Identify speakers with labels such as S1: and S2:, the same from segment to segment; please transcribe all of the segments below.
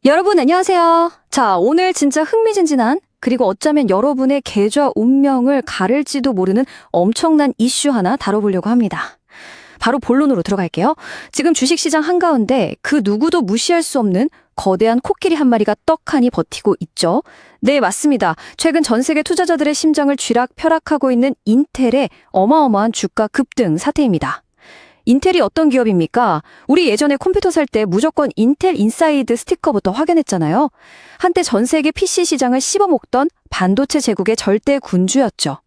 S1: 여러분 안녕하세요. 자, 오늘 진짜 흥미진진한 그리고 어쩌면 여러분의 계좌 운명을 가를지도 모르는 엄청난 이슈 하나 다뤄보려고 합니다. 바로 본론으로 들어갈게요. 지금 주식시장 한가운데 그 누구도 무시할 수 없는 거대한 코끼리 한 마리가 떡하니 버티고 있죠. 네, 맞습니다. 최근 전 세계 투자자들의 심장을 쥐락펴락하고 있는 인텔의 어마어마한 주가 급등 사태입니다. 인텔이 어떤 기업입니까? 우리 예전에 컴퓨터 살 때 무조건 인텔 인사이드 스티커부터 확인했잖아요. 한때 전 세계 PC 시장을 씹어먹던 반도체 제국의 절대 군주였죠.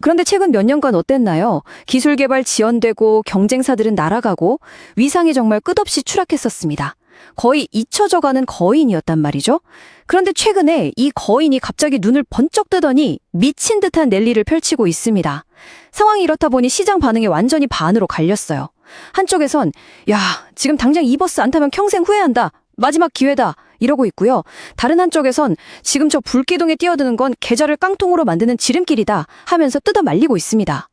S1: 그런데 최근 몇 년간 어땠나요? 기술 개발 지연되고 경쟁사들은 날아가고 위상이 정말 끝없이 추락했었습니다. 거의 잊혀져가는 거인이었단 말이죠. 그런데 최근에 이 거인이 갑자기 눈을 번쩍 뜨더니 미친 듯한 랠리를 펼치고 있습니다. 상황이 이렇다 보니 시장 반응이 완전히 반으로 갈렸어요. 한쪽에선 야, 지금 당장 이 버스 안 타면 평생 후회한다. 마지막 기회다. 이러고 있고요. 다른 한쪽에선 지금 저 불기둥에 뛰어드는 건 계좌를 깡통으로 만드는 지름길이다 하면서 뜯어 말리고 있습니다.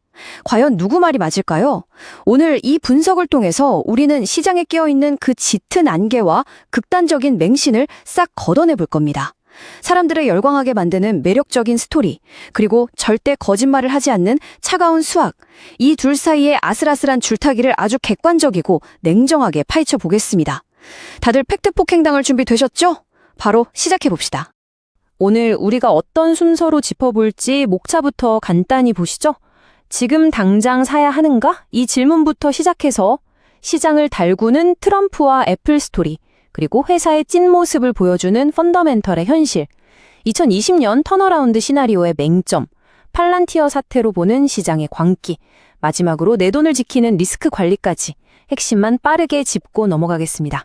S1: 과연 누구 말이 맞을까요? 오늘 이 분석을 통해서 우리는 시장에 끼어있는 그 짙은 안개와 극단적인 맹신을 싹 걷어내 볼 겁니다. 사람들을 열광하게 만드는 매력적인 스토리, 그리고 절대 거짓말을 하지 않는 차가운 수학, 이 둘 사이의 아슬아슬한 줄타기를 아주 객관적이고 냉정하게 파헤쳐 보겠습니다. 다들 팩트 폭행당할 준비 되셨죠? 바로 시작해 봅시다.
S2: 오늘 우리가 어떤 순서로 짚어볼지 목차부터 간단히 보시죠. 지금 당장 사야 하는가? 이 질문부터 시작해서 시장을 달구는 트럼프와 애플 스토리, 그리고 회사의 찐 모습을 보여주는 펀더멘털의 현실, 2020년 턴어라운드 시나리오의 맹점, 팔란티어 사태로 보는 시장의 광기, 마지막으로 내 돈을 지키는 리스크 관리까지 핵심만 빠르게 짚고 넘어가겠습니다.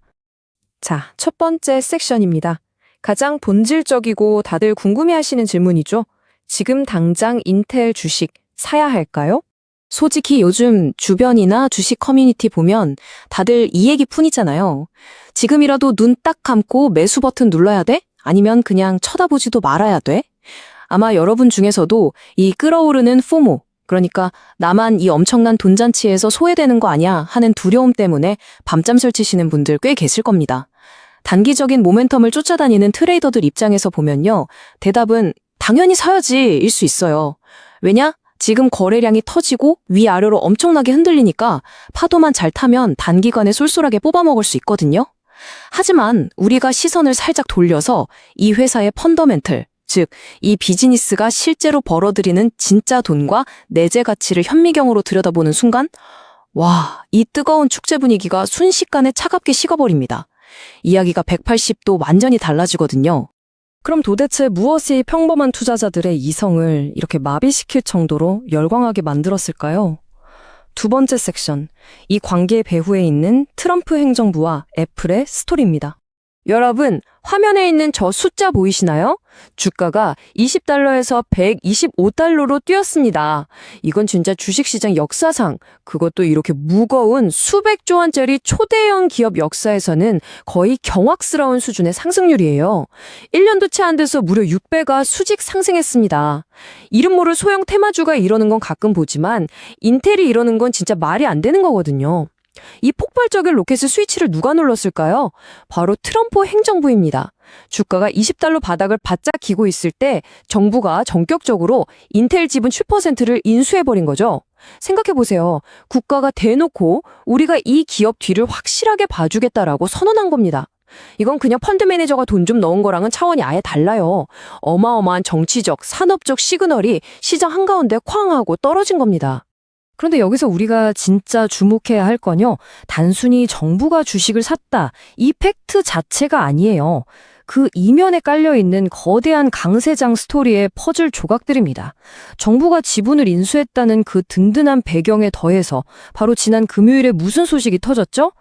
S3: 자, 첫 번째 섹션입니다. 가장 본질적이고 다들 궁금해하시는 질문이죠. 지금 당장 인텔 주식 사야 할까요? 솔직히 요즘 주변이나 주식 커뮤니티 보면 다들 이 얘기뿐이잖아요. 지금이라도 눈 딱 감고 매수 버튼 눌러야 돼? 아니면 그냥 쳐다보지도 말아야 돼? 아마 여러분 중에서도 이 끓어오르는 포모, 그러니까 나만 이 엄청난 돈잔치에서 소외되는 거 아니야 하는 두려움 때문에 밤잠 설치시는 분들 꽤 계실 겁니다. 단기적인 모멘텀을 쫓아다니는 트레이더들 입장에서 보면요. 대답은 당연히 사야지일 수 있어요. 왜냐? 지금 거래량이 터지고 위아래로 엄청나게 흔들리니까 파도만 잘 타면 단기간에 쏠쏠하게 뽑아먹을 수 있거든요. 하지만 우리가 시선을 살짝 돌려서 이 회사의 펀더멘털, 즉 이 비즈니스가 실제로 벌어들이는 진짜 돈과 내재 가치를 현미경으로 들여다보는 순간 와, 이 뜨거운 축제 분위기가 순식간에 차갑게 식어버립니다. 이야기가 180도 완전히 달라지거든요.
S4: 그럼 도대체 무엇이 평범한 투자자들의 이성을 이렇게 마비시킬 정도로 열광하게 만들었을까요? 두 번째 섹션, 이 관계 배후에 있는 트럼프 행정부와 애플의 스토리입니다.
S3: 여러분, 화면에 있는 저 숫자 보이시나요? 주가가 20달러에서 125달러로 뛰었습니다. 이건 진짜 주식시장 역사상, 그것도 이렇게 무거운 수백조 원짜리 초대형 기업 역사에서는 거의 경악스러운 수준의 상승률이에요. 1년도 채 안 돼서 무려 6배가 수직 상승했습니다. 이름 모를 소형 테마주가 이러는 건 가끔 보지만 인텔이 이러는 건 진짜 말이 안 되는 거거든요. 이 폭발적인 로켓의 스위치를 누가 눌렀을까요? 바로 트럼프 행정부입니다. 주가가 20달러 바닥을 바짝 기고 있을 때 정부가 전격적으로 인텔 지분 7%를 인수해버린 거죠. 생각해보세요. 국가가 대놓고 우리가 이 기업 뒤를 확실하게 봐주겠다라고 선언한 겁니다. 이건 그냥 펀드 매니저가 돈 좀 넣은 거랑은 차원이 아예 달라요. 어마어마한 정치적, 산업적 시그널이 시장 한가운데 쾅 하고 떨어진 겁니다.
S4: 그런데 여기서 우리가 진짜 주목해야 할 건요, 단순히 정부가 주식을 샀다, 이 팩트 자체가 아니에요. 그 이면에 깔려있는 거대한 강세장 스토리의 퍼즐 조각들입니다. 정부가 지분을 인수했다는 그 든든한 배경에 더해서 바로 지난 금요일에 무슨 소식이 터졌죠?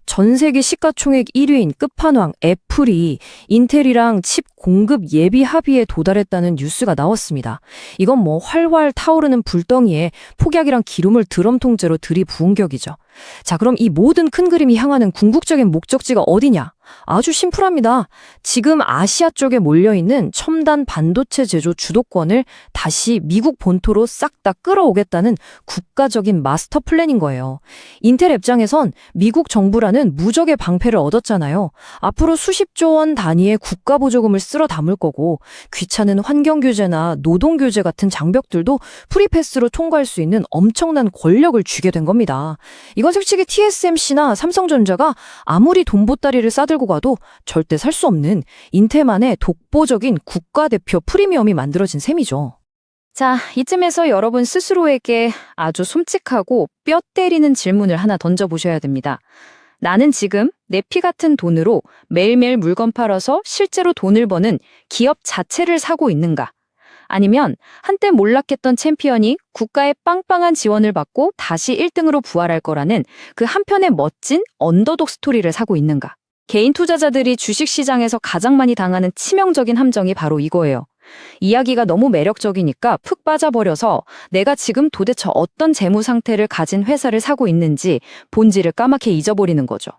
S4: 전 세계 시가총액 1위인 끝판왕 애플이 인텔이랑 칩 공급 예비 합의에 도달했다는 뉴스가 나왔습니다. 이건 뭐 활활 타오르는 불덩이에 폭약이랑 기름을 드럼통째로 들이부은 격이죠. 자, 그럼 이 모든 큰 그림이 향하는 궁극적인 목적지가 어디냐? 아주 심플합니다. 지금 아시아 쪽에 몰려있는 첨단 반도체 제조 주도권을 다시 미국 본토로 싹 다 끌어오겠다는 국가적인 마스터 플랜인 거예요. 인텔 입장에선 미국 정부라는 무적의 방패를 얻었잖아요. 앞으로 수십조 원 단위의 국가 보조금을 쓸어 담을 거고 귀찮은 환경 규제나 노동 규제 같은 장벽들도 프리패스로 통과할 수 있는 엄청난 권력을 주게 된 겁니다. 이건 솔직히 TSMC나 삼성전자가 아무리 돈 보따리를 싸들고 가도 절대 살 수 없는 인텔만의 독보적인 국가대표 프리미엄이 만들어진 셈이죠.
S1: 자, 이쯤에서 여러분 스스로에게 아주 솔직하고 뼈 때리는 질문을 하나 던져보셔야 됩니다. 나는 지금 내 피 같은 돈으로 매일매일 물건 팔아서 실제로 돈을 버는 기업 자체를 사고 있는가? 아니면 한때 몰락했던 챔피언이 국가의 빵빵한 지원을 받고 다시 1등으로 부활할 거라는 그 한편의 멋진 언더독 스토리를 사고 있는가? 개인 투자자들이 주식시장에서 가장 많이 당하는 치명적인 함정이 바로 이거예요. 이야기가 너무 매력적이니까 푹 빠져버려서 내가 지금 도대체 어떤 재무 상태를 가진 회사를 사고 있는지 본질을 까맣게 잊어버리는 거죠.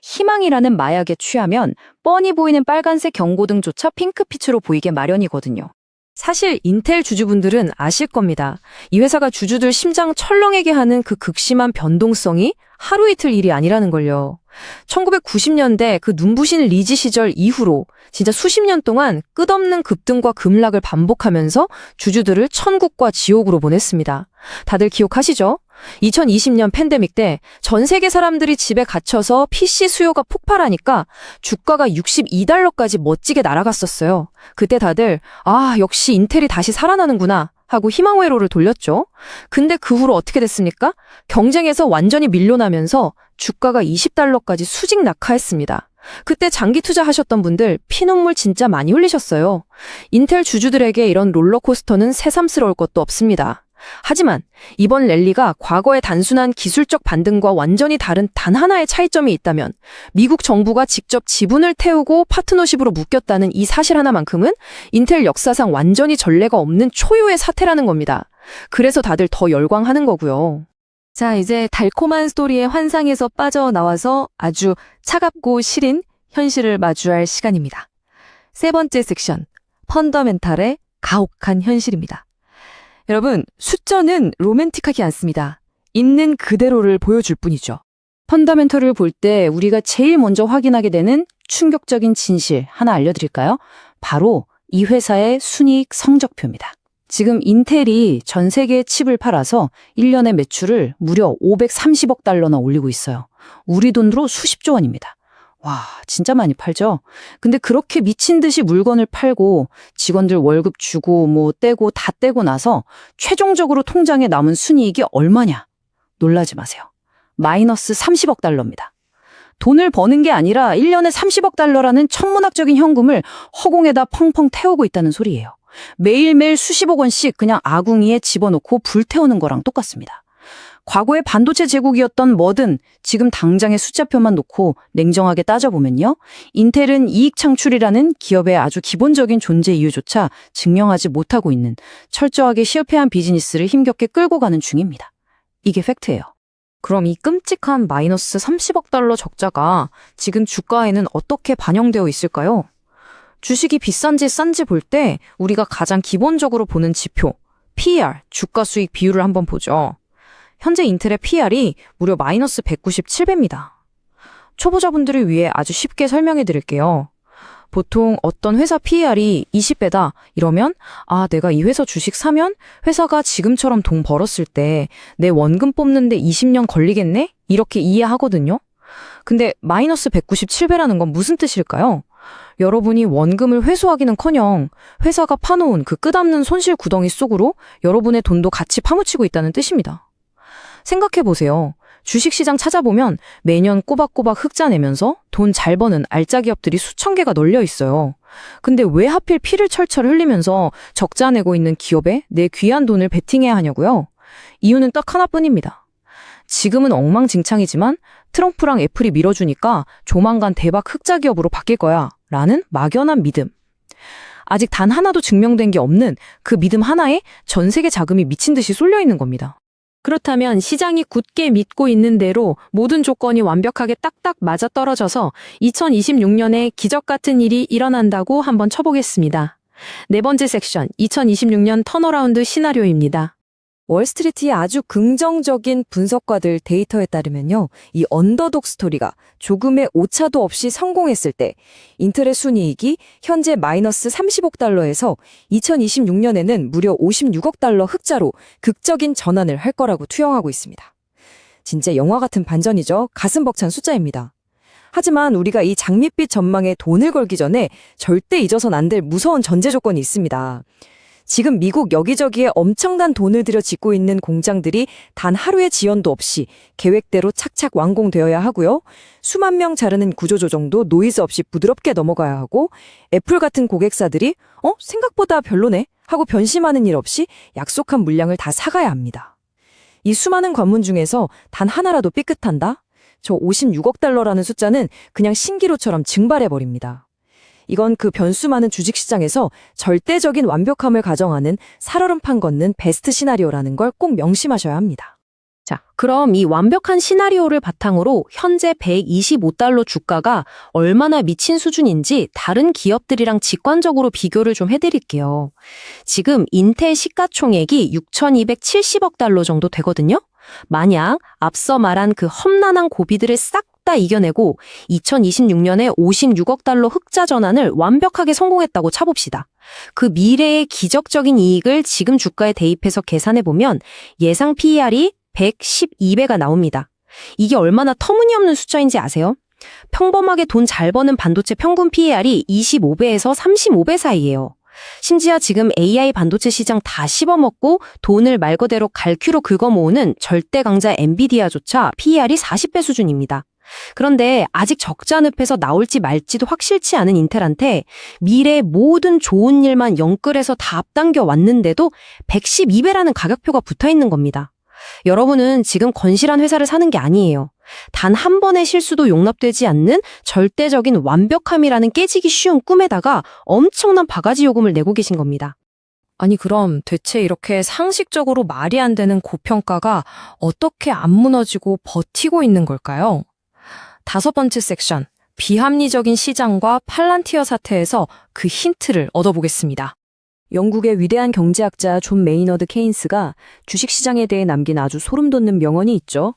S1: 희망이라는 마약에 취하면 뻔히 보이는 빨간색 경고등조차 핑크빛으로 보이게 마련이거든요.
S3: 사실 인텔 주주분들은 아실 겁니다. 이 회사가 주주들 심장 철렁하게 하는 그 극심한 변동성이 하루 이틀 일이 아니라는 걸요. 1990년대 그 눈부신 리지 시절 이후로 진짜 수십 년 동안 끝없는 급등과 급락을 반복하면서 주주들을 천국과 지옥으로 보냈습니다. 다들 기억하시죠? 2020년 팬데믹 때 전 세계 사람들이 집에 갇혀서 PC 수요가 폭발하니까 주가가 $62까지 멋지게 날아갔었어요. 그때 다들 역시 인텔이 다시 살아나는구나 하고 희망회로를 돌렸죠. 근데 그 후로 어떻게 됐습니까? 경쟁에서 완전히 밀려나면서 주가가 $20까지 수직 낙하했습니다. 그때 장기 투자하셨던 분들 피눈물 진짜 많이 흘리셨어요. 인텔 주주들에게 이런 롤러코스터는 새삼스러울 것도 없습니다. 하지만 이번 랠리가 과거의 단순한 기술적 반등과 완전히 다른 단 하나의 차이점이 있다면 미국 정부가 직접 지분을 태우고 파트너십으로 묶였다는 이 사실 하나만큼은 인텔 역사상 완전히 전례가 없는 초유의 사태라는 겁니다. 그래서 다들 더 열광하는 거고요.
S2: 자, 이제 달콤한 스토리의 환상에서 빠져나와서 아주 차갑고 시린 현실을 마주할 시간입니다. 세 번째 섹션, 펀더멘탈의 가혹한 현실입니다. 여러분, 숫자는 로맨틱하지 않습니다. 있는 그대로를 보여줄 뿐이죠.
S1: 펀더멘털을 볼 때 우리가 제일 먼저 확인하게 되는 충격적인 진실 하나 알려드릴까요? 바로 이 회사의 순이익 성적표입니다. 지금 인텔이 전 세계에 칩을 팔아서 1년의 매출을 무려 530억 달러나 올리고 있어요. 우리 돈으로 수십조 원입니다. 와, 진짜 많이 팔죠? 근데 그렇게 미친 듯이 물건을 팔고 직원들 월급 주고 떼고 다 떼고 나서 최종적으로 통장에 남은 순이익이 얼마냐? 놀라지 마세요. 마이너스 30억 달러입니다. 돈을 버는 게 아니라 1년에 30억 달러라는 천문학적인 현금을 허공에다 펑펑 태우고 있다는 소리예요. 매일매일 수십억 원씩 그냥 아궁이에 집어넣고 불태우는 거랑 똑같습니다. 과거의 반도체 제국이었던 뭐든 지금 당장의 숫자표만 놓고 냉정하게 따져보면요. 인텔은 이익 창출이라는 기업의 아주 기본적인 존재 이유조차 증명하지 못하고 있는 철저하게 실패한 비즈니스를 힘겹게 끌고 가는 중입니다. 이게 팩트예요. 그럼 이 끔찍한 마이너스 30억 달러 적자가 지금 주가에는 어떻게 반영되어 있을까요? 주식이 비싼지 싼지 볼 때 우리가 가장 기본적으로 보는 지표, PER, 주가 수익 비율을 한번 보죠. 현재 인텔의 PER이 무려 마이너스 197배입니다. 초보자분들을 위해 아주 쉽게 설명해 드릴게요. 보통 어떤 회사 PER이 20배다 이러면 내가 이 회사 주식 사면 회사가 지금처럼 돈 벌었을 때 내 원금 뽑는데 20년 걸리겠네? 이렇게 이해하거든요. 근데 마이너스 197배라는 건 무슨 뜻일까요? 여러분이 원금을 회수하기는커녕 회사가 파놓은 그 끝없는 손실 구덩이 속으로 여러분의 돈도 같이 파묻히고 있다는 뜻입니다. 생각해보세요. 주식시장 찾아보면 매년 꼬박꼬박 흑자 내면서 돈 잘 버는 알짜 기업들이 수천 개가 널려 있어요. 근데 왜 하필 피를 철철 흘리면서 적자 내고 있는 기업에 내 귀한 돈을 베팅해야 하냐고요? 이유는 딱 하나뿐입니다. 지금은 엉망진창이지만 트럼프랑 애플이 밀어주니까 조만간 대박 흑자 기업으로 바뀔 거야 라는 막연한 믿음. 아직 단 하나도 증명된 게 없는 그 믿음 하나에 전 세계 자금이 미친 듯이 쏠려 있는 겁니다.
S3: 그렇다면 시장이 굳게 믿고 있는 대로 모든 조건이 완벽하게 딱딱 맞아떨어져서 2026년에 기적 같은 일이 일어난다고 한번 쳐보겠습니다. 네 번째 섹션, 2026년 턴어라운드 시나리오입니다.
S4: 월스트리트의 아주 긍정적인 분석가들 데이터에 따르면요. 이 언더독 스토리가 조금의 오차도 없이 성공했을 때 인텔의 순이익이 현재 마이너스 30억 달러에서 2026년에는 무려 56억 달러 흑자로 극적인 전환을 할 거라고 투영하고 있습니다. 진짜 영화 같은 반전이죠. 가슴 벅찬 숫자입니다. 하지만 우리가 이 장밋빛 전망에 돈을 걸기 전에 절대 잊어선 안 될 무서운 전제 조건이 있습니다. 지금 미국 여기저기에 엄청난 돈을 들여 짓고 있는 공장들이 단 하루의 지연도 없이 계획대로 착착 완공되어야 하고요. 수만 명 자르는 구조조정도 노이즈 없이 부드럽게 넘어가야 하고 애플 같은 고객사들이 생각보다 별로네 하고 변심하는 일 없이 약속한 물량을 다 사가야 합니다. 이 수많은 관문 중에서 단 하나라도 삐끗한다? 저 56억 달러라는 숫자는 그냥 신기루처럼 증발해버립니다. 이건 그 변수 많은 주식시장에서 절대적인 완벽함을 가정하는 살얼음판 걷는 베스트 시나리오라는 걸 꼭 명심하셔야 합니다.
S2: 자, 그럼 이 완벽한 시나리오를 바탕으로 현재 125달러 주가가 얼마나 미친 수준인지 다른 기업들이랑 직관적으로 비교를 좀 해드릴게요. 지금 인텔 시가총액이 6,270억 달러 정도 되거든요. 만약 앞서 말한 그 험난한 고비들을 싹 다 이겨내고 2026년에 56억 달러 흑자 전환을 완벽하게 성공했다고 쳐봅시다. 그 미래의 기적적인 이익을 지금 주가에 대입해서 계산해보면 예상 PER이 112배가 나옵니다. 이게 얼마나 터무니없는 숫자인지 아세요? 평범하게 돈 잘 버는 반도체 평균 PER이 25배에서 35배 사이예요. 심지어 지금 AI 반도체 시장 다 씹어먹고 돈을 말 그대로 갈퀴로 긁어모으는 절대 강자 엔비디아조차 PER이 40배 수준입니다. 그런데 아직 적자 늪에서 나올지 말지도 확실치 않은 인텔한테 미래의 모든 좋은 일만 영끌해서 다 앞당겨 왔는데도 112배라는 가격표가 붙어 있는 겁니다. 여러분은 지금 건실한 회사를 사는 게 아니에요. 단 한 번의 실수도 용납되지 않는 절대적인 완벽함이라는 깨지기 쉬운 꿈에다가 엄청난 바가지 요금을 내고 계신 겁니다.
S3: 아니 그럼 대체 이렇게 상식적으로 말이 안 되는 고평가가 어떻게 안 무너지고 버티고 있는 걸까요? 다섯 번째 섹션, 비합리적인 시장과 팔란티어 사태에서 그 힌트를 얻어보겠습니다.
S4: 영국의 위대한 경제학자 존 메이너드 케인스가 주식시장에 대해 남긴 아주 소름돋는 명언이 있죠.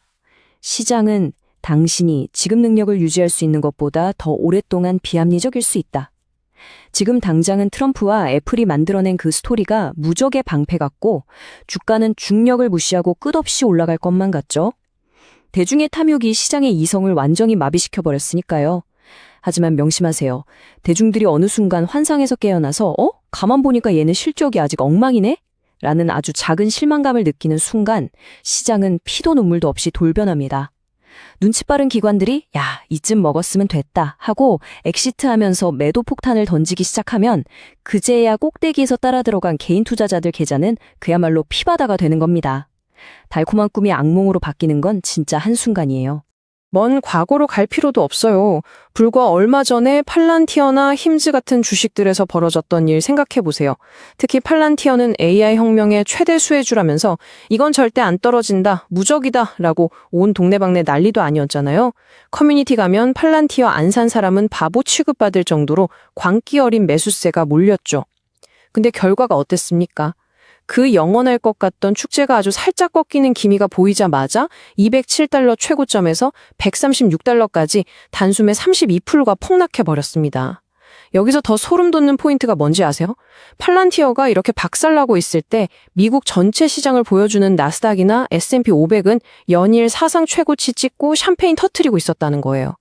S4: 시장은 당신이 지급 능력을 유지할 수 있는 것보다 더 오랫동안 비합리적일 수 있다. 지금 당장은 트럼프와 애플이 만들어낸 그 스토리가 무적의 방패 같고 주가는 중력을 무시하고 끝없이 올라갈 것만 같죠. 대중의 탐욕이 시장의 이성을 완전히 마비시켜버렸으니까요. 하지만 명심하세요. 대중들이 어느 순간 환상에서 깨어나서 가만 보니까 얘는 실적이 아직 엉망이네? 라는 아주 작은 실망감을 느끼는 순간 시장은 피도 눈물도 없이 돌변합니다. 눈치 빠른 기관들이 야, 이쯤 먹었으면 됐다 하고 엑시트하면서 매도 폭탄을 던지기 시작하면 그제야 꼭대기에서 따라 들어간 개인 투자자들 계좌는 그야말로 피바다가 되는 겁니다. 달콤한 꿈이 악몽으로 바뀌는 건 진짜 한순간이에요.
S3: 먼 과거로 갈 필요도 없어요. 불과 얼마 전에 팔란티어나 힘즈 같은 주식들에서 벌어졌던 일 생각해보세요. 특히 팔란티어는 AI 혁명의 최대 수혜주라면서 이건 절대 안 떨어진다, 무적이다 라고 온 동네방네 난리도 아니었잖아요. 커뮤니티 가면 팔란티어 안 산 사람은 바보 취급받을 정도로 광기 어린 매수세가 몰렸죠. 근데 결과가 어땠습니까? 그 영원할 것 같던 축제가 아주 살짝 꺾이는 기미가 보이자마자 207달러 최고점에서 136달러까지 단숨에 32%가 폭락해버렸습니다. 여기서 더 소름 돋는 포인트가 뭔지 아세요? 팔란티어가 이렇게 박살나고 있을 때 미국 전체 시장을 보여주는 나스닥이나 S&P 500은 연일 사상 최고치 찍고 샴페인 터트리고 있었다는 거예요.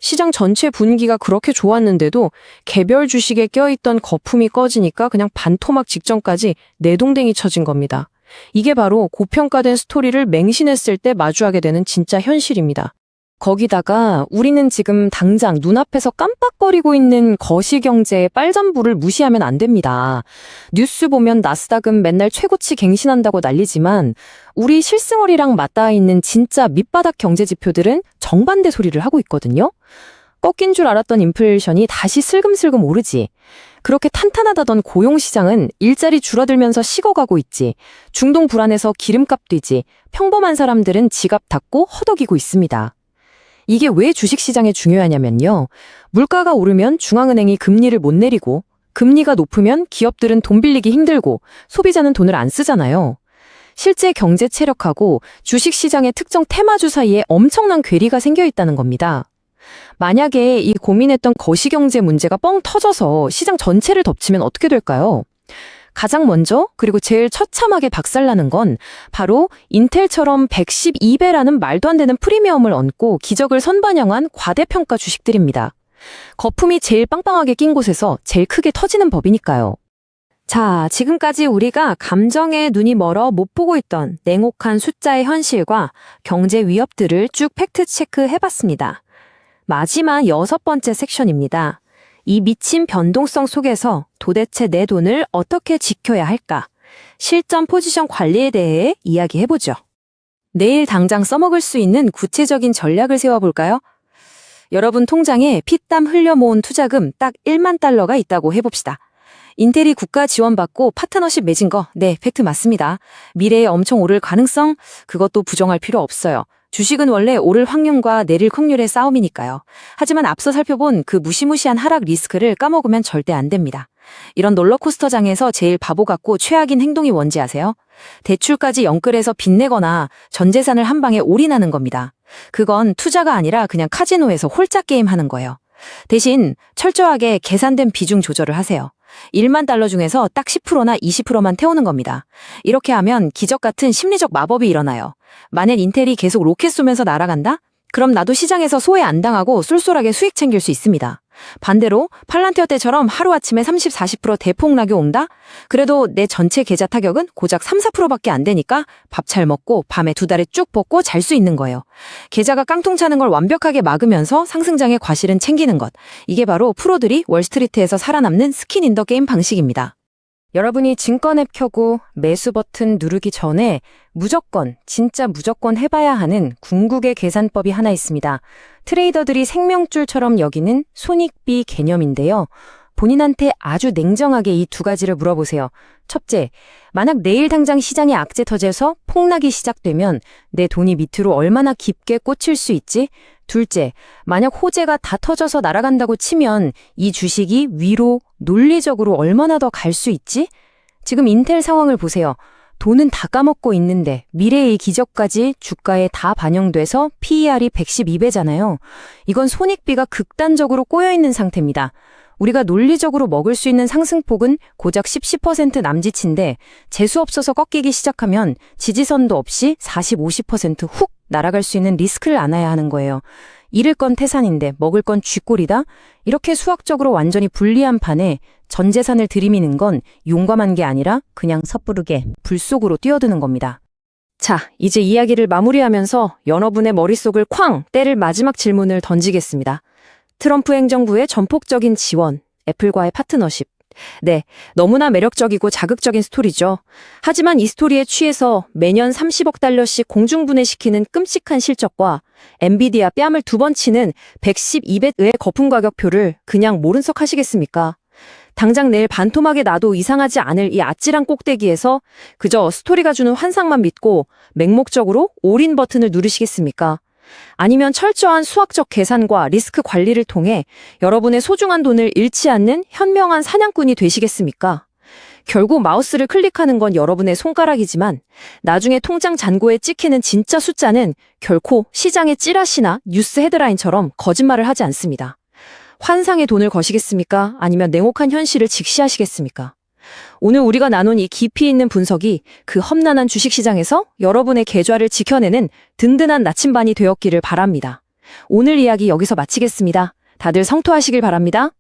S3: 시장 전체 분위기가 그렇게 좋았는데도 개별 주식에 껴있던 거품이 꺼지니까 그냥 반토막 직전까지 내동댕이 쳐진 겁니다. 이게 바로 고평가된 스토리를 맹신했을 때 마주하게 되는 진짜 현실입니다. 거기다가 우리는 지금 당장 눈앞에서 깜빡거리고 있는 거시경제의 빨간불을 무시하면 안 됩니다. 뉴스 보면 나스닥은 맨날 최고치 갱신한다고 난리지만 우리 실승월이랑 맞닿아 있는 진짜 밑바닥 경제 지표들은 정반대 소리를 하고 있거든요. 꺾인 줄 알았던 인플레이션이 다시 슬금슬금 오르지. 그렇게 탄탄하다던 고용시장은 일자리 줄어들면서 식어가고 있지. 중동 불안해서 기름값 뛰지. 평범한 사람들은 지갑 닫고 허덕이고 있습니다. 이게 왜 주식시장에 중요하냐면요. 물가가 오르면 중앙은행이 금리를 못 내리고 금리가 높으면 기업들은 돈 빌리기 힘들고 소비자는 돈을 안 쓰잖아요. 실제 경제 체력하고 주식시장의 특정 테마주 사이에 엄청난 괴리가 생겨 있다는 겁니다. 만약에 이 고민했던 거시경제 문제가 뻥 터져서 시장 전체를 덮치면 어떻게 될까요? 가장 먼저 그리고 제일 처참하게 박살나는 건 바로 인텔처럼 112배라는 말도 안 되는 프리미엄을 얹고 기적을 선반영한 과대평가 주식들입니다. 거품이 제일 빵빵하게 낀 곳에서 제일 크게 터지는 법이니까요. 자, 지금까지 우리가 감정에 눈이 멀어 못 보고 있던 냉혹한 숫자의 현실과 경제 위협들을 쭉 팩트 체크해봤습니다. 마지막 6번째 섹션입니다. 이 미친 변동성 속에서 도대체 내 돈을 어떻게 지켜야 할까? 실전 포지션 관리에 대해 이야기해보죠. 내일 당장 써먹을 수 있는 구체적인 전략을 세워볼까요? 여러분 통장에 피땀 흘려 모은 투자금 딱 1만 달러가 있다고 해봅시다. 인텔이 국가 지원받고 파트너십 맺은 거, 네, 팩트 맞습니다. 미래에 엄청 오를 가능성? 그것도 부정할 필요 없어요. 주식은 원래 오를 확률과 내릴 확률의 싸움이니까요. 하지만 앞서 살펴본 그 무시무시한 하락 리스크를 까먹으면 절대 안 됩니다. 이런 롤러코스터장에서 제일 바보 같고 최악인 행동이 뭔지 아세요? 대출까지 영끌해서 빚내거나 전 재산을 한 방에 올인하는 겁니다. 그건 투자가 아니라 그냥 카지노에서 홀짝 게임 하는 거예요. 대신 철저하게 계산된 비중 조절을 하세요. 1만 달러 중에서 딱 10%나 20%만 태우는 겁니다. 이렇게 하면 기적 같은 심리적 마법이 일어나요. 만약 인텔이 계속 로켓 쏘면서 날아간다? 그럼 나도 시장에서 소외 안 당하고 쏠쏠하게 수익 챙길 수 있습니다. 반대로 팔란티어 때처럼 하루아침에 30, 40% 대폭락이 온다? 그래도 내 전체 계좌 타격은 고작 3, 4%밖에 안 되니까 밥 잘 먹고 밤에 2달에 쭉 벗고 잘 수 있는 거예요. 계좌가 깡통 차는 걸 완벽하게 막으면서 상승장의 과실은 챙기는 것. 이게 바로 프로들이 월스트리트에서 살아남는 스킨 인 더 게임 방식입니다. 여러분이 증권 앱 켜고 매수 버튼 누르기 전에 무조건, 진짜 무조건 해봐야 하는 궁극의 계산법이 하나 있습니다. 트레이더들이 생명줄처럼 여기는 손익비 개념인데요. 본인한테 아주 냉정하게 이 두 가지를 물어보세요. 첫째, 만약 내일 당장 시장에 악재 터져서 폭락이 시작되면 내 돈이 밑으로 얼마나 깊게 꽂힐 수 있지? 둘째, 만약 호재가 다 터져서 날아간다고 치면 이 주식이 위로 논리적으로 얼마나 더 갈 수 있지? 지금 인텔 상황을 보세요. 돈은 다 까먹고 있는데 미래의 기적까지 주가에 다 반영돼서 PER이 112배잖아요. 이건 손익비가 극단적으로 꼬여있는 상태입니다. 우리가 논리적으로 먹을 수 있는 상승폭은 고작 10% 남짓인데 재수 없어서 꺾이기 시작하면 지지선도 없이 40, 50% 훅 날아갈 수 있는 리스크를 안아야 하는 거예요. 잃을 건 태산인데 먹을 건 쥐꼬리다? 이렇게 수학적으로 완전히 불리한 판에 전 재산을 들이미는 건 용감한 게 아니라 그냥 섣부르게 불 속으로 뛰어드는 겁니다. 자, 이제 이야기를 마무리하면서 여러분의 머릿속을 쾅 때릴 마지막 질문을 던지겠습니다. 트럼프 행정부의 전폭적인 지원, 애플과의 파트너십. 네, 너무나 매력적이고 자극적인 스토리죠. 하지만 이 스토리에 취해서 매년 30억 달러씩 공중분해시키는 끔찍한 실적과 엔비디아 뺨을 2번 치는 112배의 거품 가격표를 그냥 모른 척 하시겠습니까? 당장 내일 반토막에 나도 이상하지 않을 이 아찔한 꼭대기에서 그저 스토리가 주는 환상만 믿고 맹목적으로 올인 버튼을 누르시겠습니까? 아니면 철저한 수학적 계산과 리스크 관리를 통해 여러분의 소중한 돈을 잃지 않는 현명한 사냥꾼이 되시겠습니까? 결국 마우스를 클릭하는 건 여러분의 손가락이지만 나중에 통장 잔고에 찍히는 진짜 숫자는 결코 시장의 찌라시나 뉴스 헤드라인처럼 거짓말을 하지 않습니다. 환상의 돈을 거시겠습니까? 아니면 냉혹한 현실을 직시하시겠습니까? 오늘 우리가 나눈 이 깊이 있는 분석이 그 험난한 주식시장에서 여러분의 계좌를 지켜내는 든든한 나침반이 되었기를 바랍니다. 오늘 이야기 여기서 마치겠습니다. 다들 성토하시길 바랍니다.